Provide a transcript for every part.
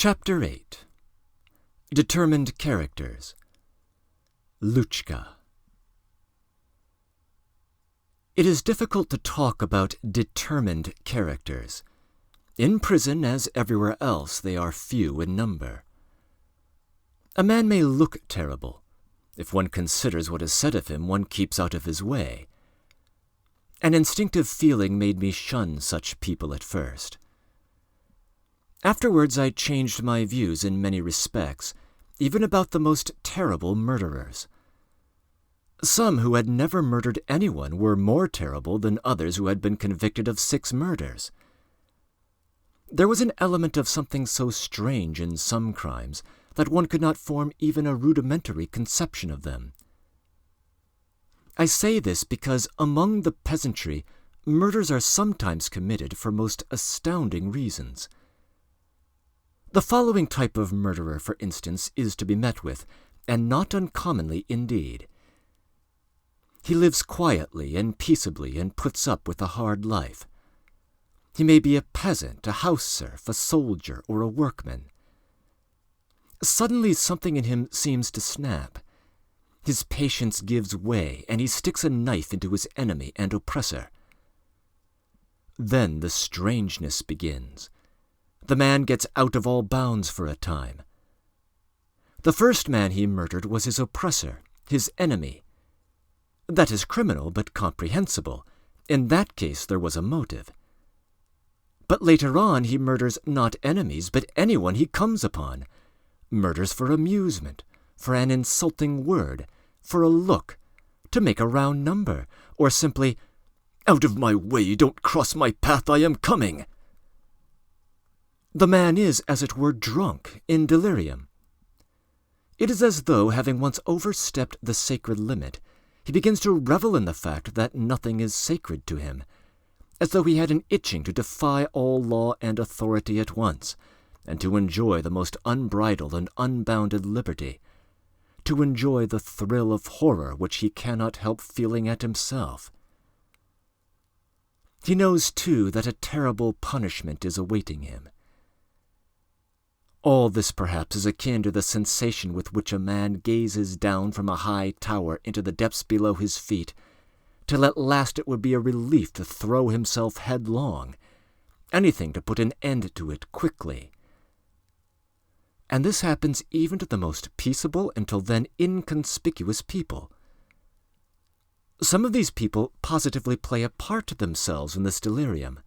Chapter 8. Determined Characters. Luka. It is difficult to talk about determined characters. In prison, as everywhere else, they are few in number. A man may look terrible. If one considers what is said of him, one keeps out of his way. An instinctive feeling made me shun such people at first. Afterwards I changed my views in many respects, even about the most terrible murderers. Some who had never murdered anyone were more terrible than others who had been convicted of 6 murders. There was an element of something so strange in some crimes that one could not form even a rudimentary conception of them. I say this because among the peasantry, murders are sometimes committed for most astounding reasons. The following type of murderer, for instance, is to be met with, and not uncommonly indeed. He lives quietly and peaceably and puts up with a hard life. He may be a peasant, a house serf, a soldier, or a workman. Suddenly something in him seems to snap. His patience gives way, and he sticks a knife into his enemy and oppressor. Then the strangeness begins. The man gets out of all bounds for a time. The first man he murdered was his oppressor, his enemy. That is criminal, but comprehensible. In that case there was a motive. But later on he murders not enemies, but anyone he comes upon. Murders for amusement, for an insulting word, for a look, to make a round number, or simply, "Out of my way, don't cross my path, I am coming." The man is, as it were, drunk, in delirium. It is as though, having once overstepped the sacred limit, he begins to revel in the fact that nothing is sacred to him, as though he had an itching to defy all law and authority at once, and to enjoy the most unbridled and unbounded liberty, to enjoy the thrill of horror which he cannot help feeling at himself. He knows, too, that a terrible punishment is awaiting him. All this, perhaps, is akin to the sensation with which a man gazes down from a high tower into the depths below his feet, till at last it would be a relief to throw himself headlong, anything to put an end to it quickly. And this happens even to the most peaceable and till then inconspicuous people. Some of these people positively play a part to themselves in this delirium.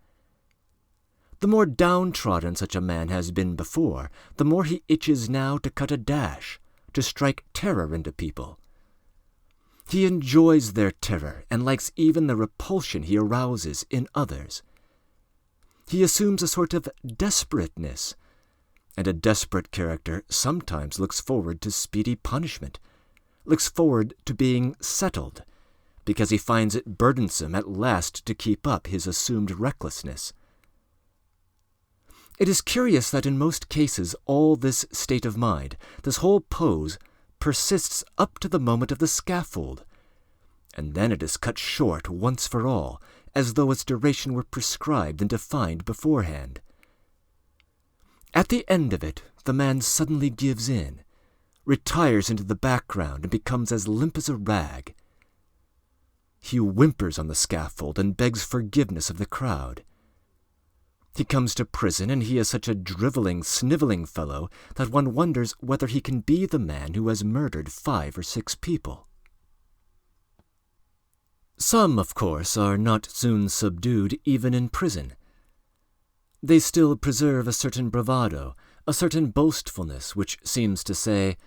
The more downtrodden such a man has been before, the more he itches now to cut a dash, to strike terror into people. He enjoys their terror and likes even the repulsion he arouses in others. He assumes a sort of desperateness, and a desperate character sometimes looks forward to speedy punishment, looks forward to being settled, because he finds it burdensome at last to keep up his assumed recklessness. It is curious that in most cases all this state of mind, this whole pose, persists up to the moment of the scaffold, and then it is cut short once for all, as though its duration were prescribed and defined beforehand. At the end of it, the man suddenly gives in, retires into the background, and becomes as limp as a rag. He whimpers on the scaffold and begs forgiveness of the crowd. He comes to prison, and he is such a drivelling, snivelling fellow that one wonders whether he can be the man who has murdered 5 or 6 people. Some, of course, are not soon subdued even in prison. They still preserve a certain bravado, a certain boastfulness which seems to say,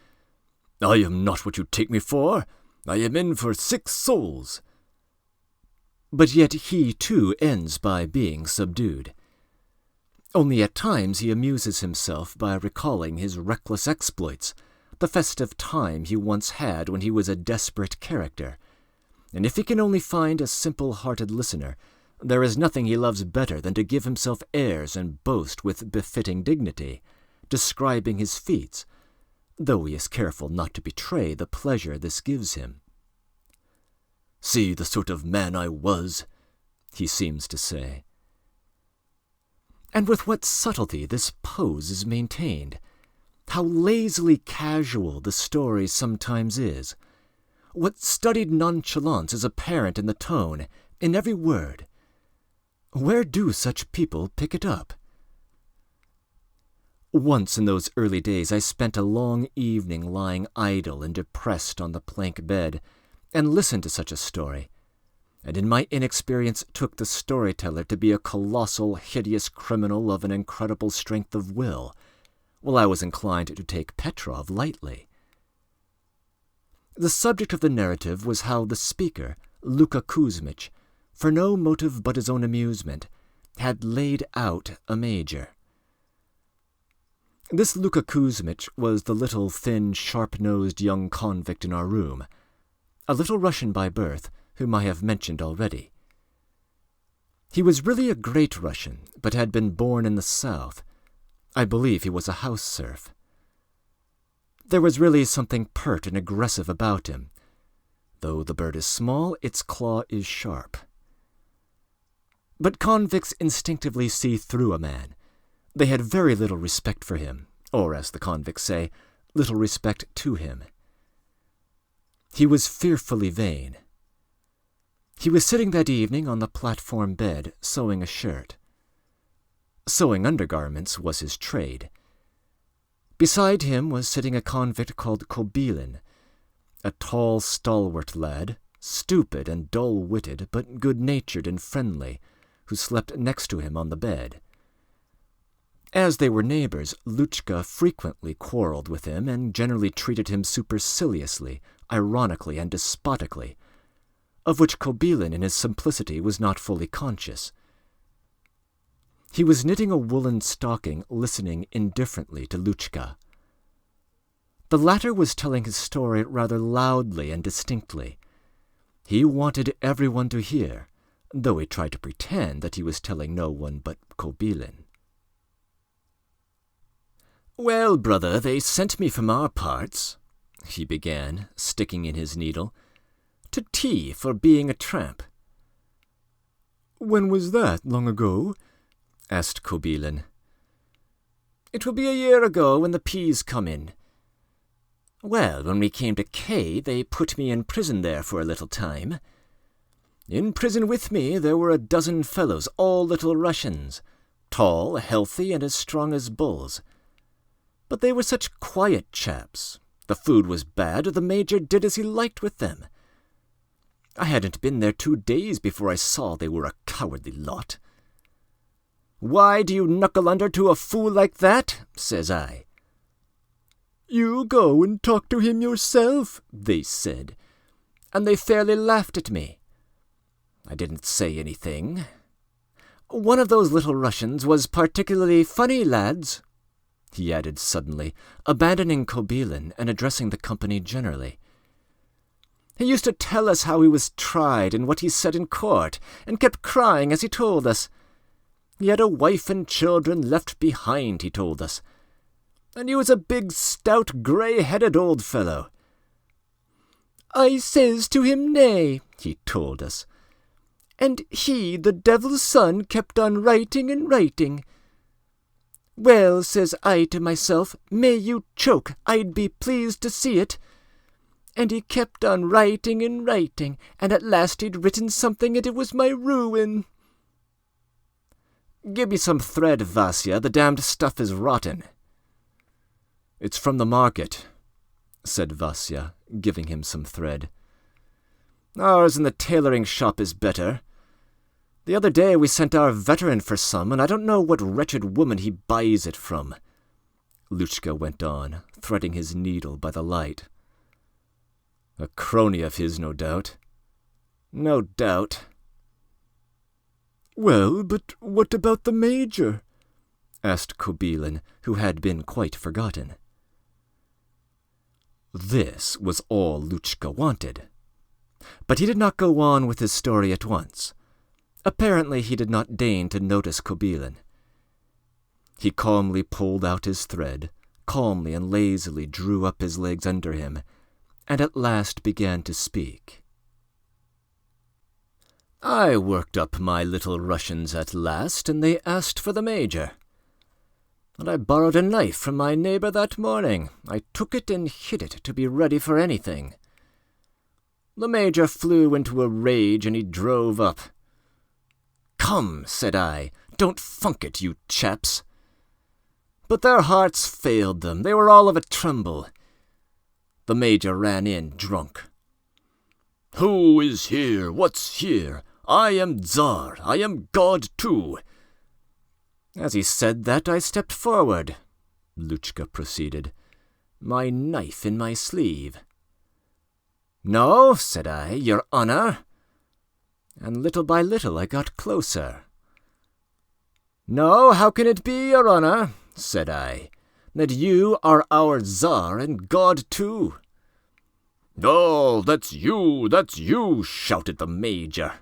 "I am not what you take me for. I am in for 6 souls." But yet he, too, ends by being subdued. Only at times he amuses himself by recalling his reckless exploits, the festive time he once had when he was a desperate character, and if he can only find a simple-hearted listener, there is nothing he loves better than to give himself airs and boast with befitting dignity, describing his feats, though he is careful not to betray the pleasure this gives him. "See the sort of man I was," he seems to say. And with what subtlety this pose is maintained. How lazily casual the story sometimes is. What studied nonchalance is apparent in the tone, in every word. Where do such people pick it up? Once in those early days I spent a long evening lying idle and depressed on the plank bed, and listened to such a story, and in my inexperience took the storyteller to be a colossal, hideous criminal of an incredible strength of will, while I was inclined to take Petrov lightly. The subject of the narrative was how the speaker, Luka Kuzmich, for no motive but his own amusement, had laid out a major. This Luka Kuzmich was the little, thin, sharp-nosed young convict in our room, a little Russian by birth, whom I have mentioned already. He was really a great Russian, but had been born in the south. I believe he was a house serf. There was really something pert and aggressive about him. Though the bird is small, its claw is sharp. But convicts instinctively see through a man. They had very little respect for him, or, as the convicts say, little respect to him. He was fearfully vain. He was sitting that evening on the platform bed, sewing a shirt. Sewing undergarments was his trade. Beside him was sitting a convict called Kobilin, a tall, stalwart lad, stupid and dull-witted, but good-natured and friendly, who slept next to him on the bed. As they were neighbors, Luchka frequently quarreled with him and generally treated him superciliously, ironically, and despotically, of which Kobilin in his simplicity was not fully conscious. He was knitting a woolen stocking, listening indifferently to Luchka. The latter was telling his story rather loudly and distinctly. He wanted everyone to hear, though he tried to pretend that he was telling no one but Kobilin. "Well, brother, they sent me from our parts," he began, sticking in his needle, "to tea for being a tramp." "When was that? Long ago?" asked Kobilin. "It will be a year ago when the peas come in. Well, when we came to K, they put me in prison there for a little time. In prison with me there were a dozen fellows, all little Russians, tall, healthy, and as strong as bulls. But they were such quiet chaps. The food was bad, the major did as he liked with them. I hadn't been there 2 days before I saw they were a cowardly lot. 'Why do you knuckle under to a fool like that?' says I. 'You go and talk to him yourself,' they said, and they fairly laughed at me. I didn't say anything. One of those little Russians was particularly funny, lads," he added suddenly, abandoning Kobilin and addressing the company generally. "He used to tell us how he was tried and what he said in court, and kept crying as he told us. He had a wife and children left behind, he told us. And he was a big, stout, grey-headed old fellow. 'I says to him nay,' he told us. And he, the devil's son, kept on writing and writing. 'Well,' says I to myself, 'may you choke, I'd be pleased to see it.' And he kept on writing and writing, and at last he'd written something, and it was my ruin." "Give me some thread, Vasya, the damned stuff is rotten." "It's from the market," said Vasya, giving him some thread. "Ours in the tailoring shop is better. The other day we sent our veteran for some, and I don't know what wretched woman he buys it from," Luchka went on, threading his needle by the light. "A crony of his, no doubt." "No doubt." "Well, but what about the major?" asked Kobilin, who had been quite forgotten. This was all Luchka wanted. But he did not go on with his story at once. Apparently he did not deign to notice Kobilin. He calmly pulled out his thread, calmly and lazily drew up his legs under him, and at last began to speak. I worked up my little Russians at last, and they asked for the major. And I borrowed a knife from my neighbor that morning. I took it and hid it to be ready for anything. The major flew into a rage, and he drove up. "Come," said I, "don't funk it, you chaps." But their hearts failed them. They were all of a tremble. The major ran in, drunk. "Who is here? What's here? I am Tsar. I am God too." As he said that, I stepped forward. Luchka proceeded, my knife in my sleeve. "No," said I, "Your Honor." And little by little I got closer. "No, how can it be, Your Honor," said I, "that you are our Tsar and God too?" "Oh, that's you," shouted the major.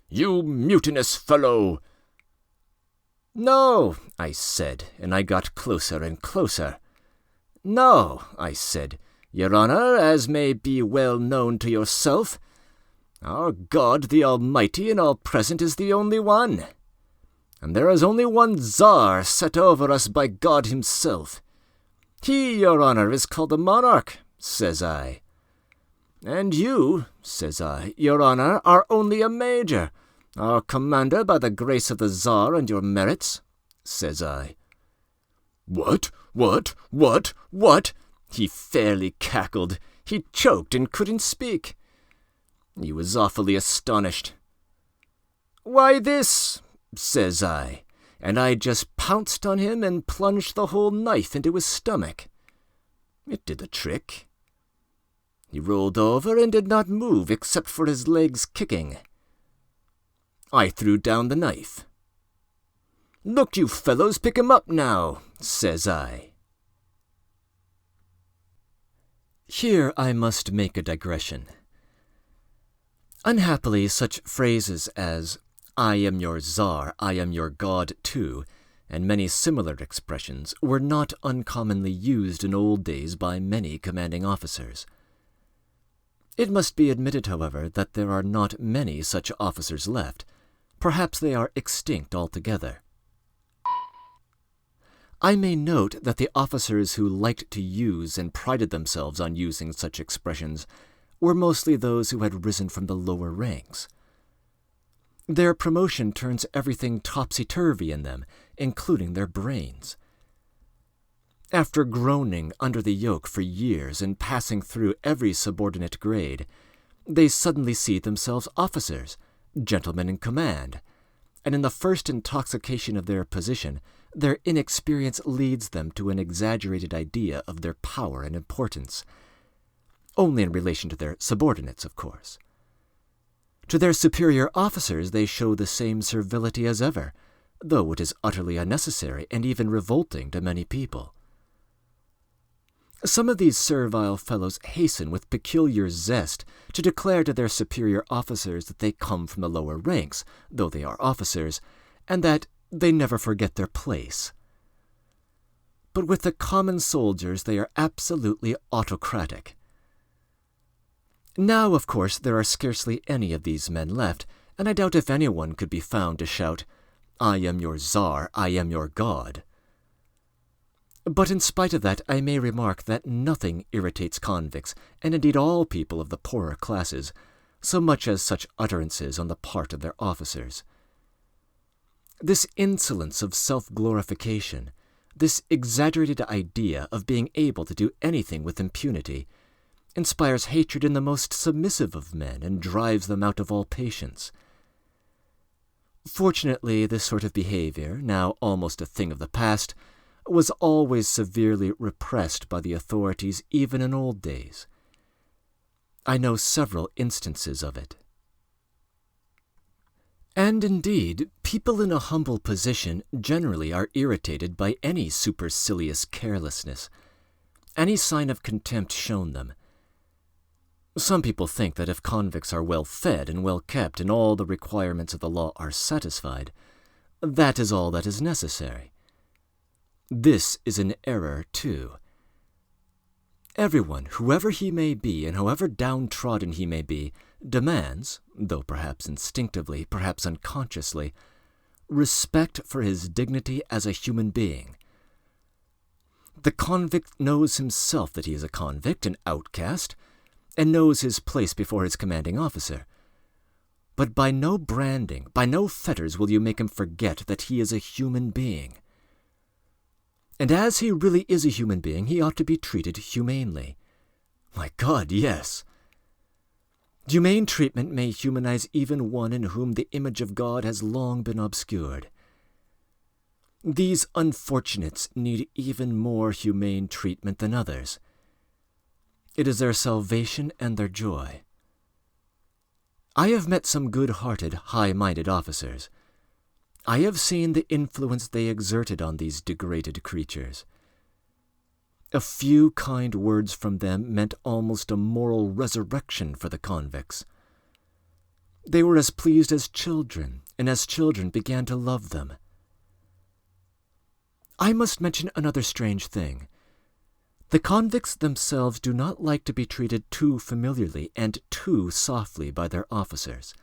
"You mutinous fellow!" "No," I said, and I got closer and closer. "No," I said, "Your Honor, as may be well known to yourself, our God, the Almighty and All-Present, is the only one. And there is only one Tsar set over us by God himself. He, Your Honor, is called a monarch," says I. "And you," says I, "Your Honor, are only a major, our commander by the grace of the Tsar and your merits," says I. What? He fairly cackled. He choked and couldn't speak. He was awfully astonished. "Why this?" says I, and I just pounced on him and plunged the whole knife into his stomach. It did the trick. He rolled over and did not move except for his legs kicking. I threw down the knife. "Look, you fellows, pick him up now," says I. Here I must make a digression. Unhappily, such phrases as "I am your Tsar, I am your God too," and many similar expressions were not uncommonly used in old days by many commanding officers. It must be admitted, however, that there are not many such officers left. Perhaps they are extinct altogether. I may note that the officers who liked to use and prided themselves on using such expressions were mostly those who had risen from the lower ranks. Their promotion turns everything topsy-turvy in them, including their brains. After groaning under the yoke for years and passing through every subordinate grade, they suddenly see themselves officers, gentlemen in command, and in the first intoxication of their position, their inexperience leads them to an exaggerated idea of their power and importance, only in relation to their subordinates, of course. To their superior officers they show the same servility as ever, though it is utterly unnecessary and even revolting to many people. Some of these servile fellows hasten with peculiar zest to declare to their superior officers that they come from the lower ranks, though they are officers, and that they never forget their place. But with the common soldiers they are absolutely autocratic. Now, of course, there are scarcely any of these men left, and I doubt if anyone could be found to shout, "I am your Tsar, I am your God." But in spite of that, I may remark that nothing irritates convicts, and indeed all people of the poorer classes, so much as such utterances on the part of their officers. This insolence of self-glorification, this exaggerated idea of being able to do anything with impunity, inspires hatred in the most submissive of men and drives them out of all patience. Fortunately, this sort of behavior, now almost a thing of the past, was always severely repressed by the authorities even in old days. I know several instances of it. And indeed, people in a humble position generally are irritated by any supercilious carelessness, any sign of contempt shown them. Some people think that if convicts are well fed and well kept and all the requirements of the law are satisfied, that is all that is necessary. This is an error, too. Everyone, whoever he may be and however downtrodden he may be, demands, though perhaps instinctively, perhaps unconsciously, respect for his dignity as a human being. The convict knows himself that he is a convict, an outcast, and knows his place before his commanding officer. But by no branding, by no fetters will you make him forget that he is a human being. And as he really is a human being, he ought to be treated humanely. My God, yes. Humane treatment may humanize even one in whom the image of God has long been obscured. These unfortunates need even more humane treatment than others. It is their salvation and their joy. I have met some good-hearted, high-minded officers. I have seen the influence they exerted on these degraded creatures. A few kind words from them meant almost a moral resurrection for the convicts. They were as pleased as children, and as children began to love them. I must mention another strange thing. The convicts themselves do not like to be treated too familiarly and too softly by their officers.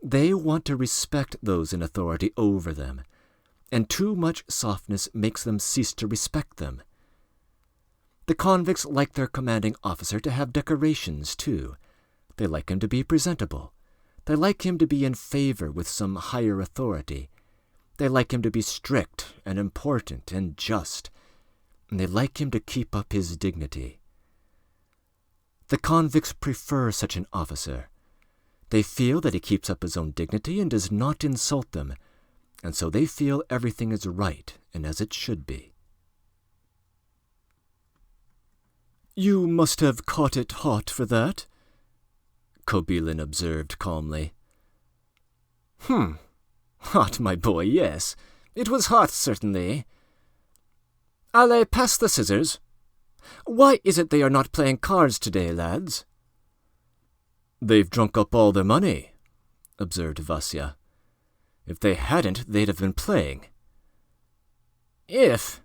They want to respect those in authority over them, and too much softness makes them cease to respect them. The convicts like their commanding officer to have decorations, too. They like him to be presentable. They like him to be in favor with some higher authority. They like him to be strict and important and just, and they like him to keep up his dignity. The convicts prefer such an officer. They feel that he keeps up his own dignity and does not insult them, and so they feel everything is right and as it should be. "You must have caught it hot for that," Kobilin observed calmly. Hot, my boy, yes. It was hot, certainly. Ale, pass the scissors. Why is it they are not playing cards today, lads?" "They've drunk up all their money," observed Vasya. "If they hadn't, they'd have been playing." "If?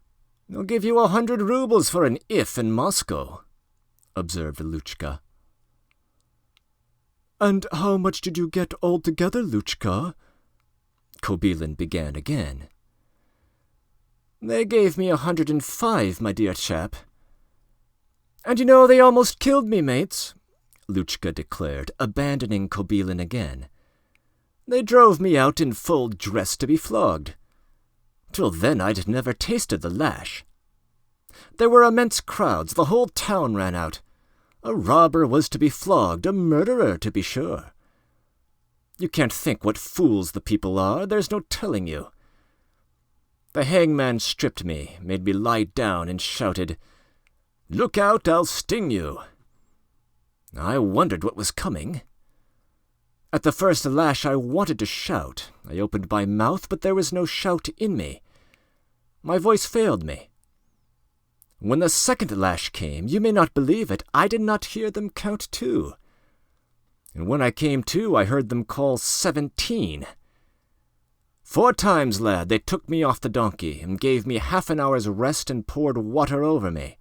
They'll give you 100 rubles for an if in Moscow," observed Luchka. "And how much did you get altogether, Luchka?" Kobilin began again. "They gave me 105, my dear chap. And you know, they almost killed me, mates," Luchka declared, abandoning Kobilin again. "They drove me out in full dress to be flogged. Till then I'd never tasted the lash. There were immense crowds, the whole town ran out. A robber was to be flogged, a murderer, to be sure. You can't think what fools the people are, there's no telling you. The hangman stripped me, made me lie down, and shouted, 'Look out, I'll sting you.' I wondered what was coming. At the first lash I wanted to shout. I opened my mouth, but there was no shout in me. My voice failed me. When the second lash came, you may not believe it, I did not hear them count 2. And when I came to, I heard them call 17. 4 times, lad, they took me off the donkey and gave me half an hour's rest and poured water over me.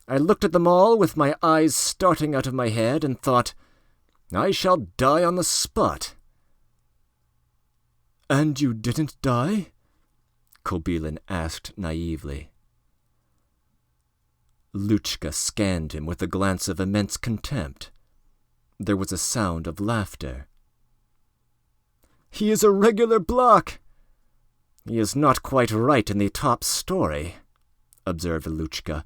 I looked at them all with my eyes starting out of my head and thought, I shall die on the spot." "And you didn't die?" Kobilin asked naively. Luchka scanned him with a glance of immense contempt. There was a sound of laughter. "He is a regular block." "He is not quite right in the top story," observed Luchka,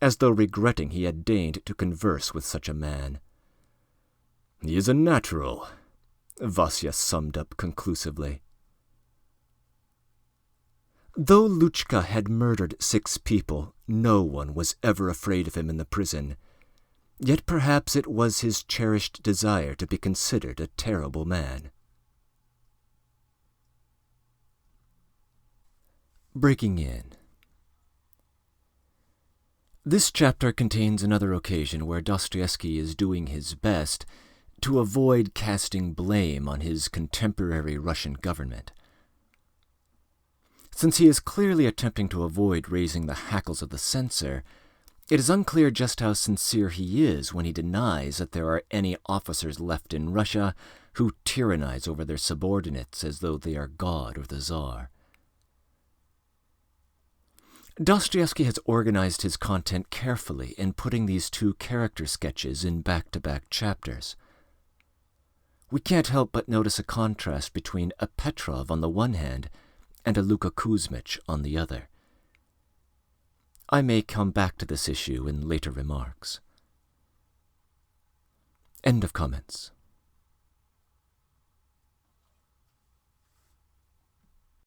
as though regretting he had deigned to converse with such a man. "He is a natural," Vasya summed up conclusively. Though Luchka had murdered 6 people, no one was ever afraid of him in the prison. Yet perhaps it was his cherished desire to be considered a terrible man. Breaking in. This chapter contains another occasion where Dostoevsky is doing his best to avoid casting blame on his contemporary Russian government. Since he is clearly attempting to avoid raising the hackles of the censor, It is unclear just how sincere he is when he denies that there are any officers left in Russia who tyrannize over their subordinates as though they are God or the Tsar. Dostoevsky has organized his content carefully in putting these two character sketches in back-to-back chapters. We can't help but notice a contrast between a Petrov on the one hand and a Luka Kuzmich on the other. I may come back to this issue in later remarks. End of comments.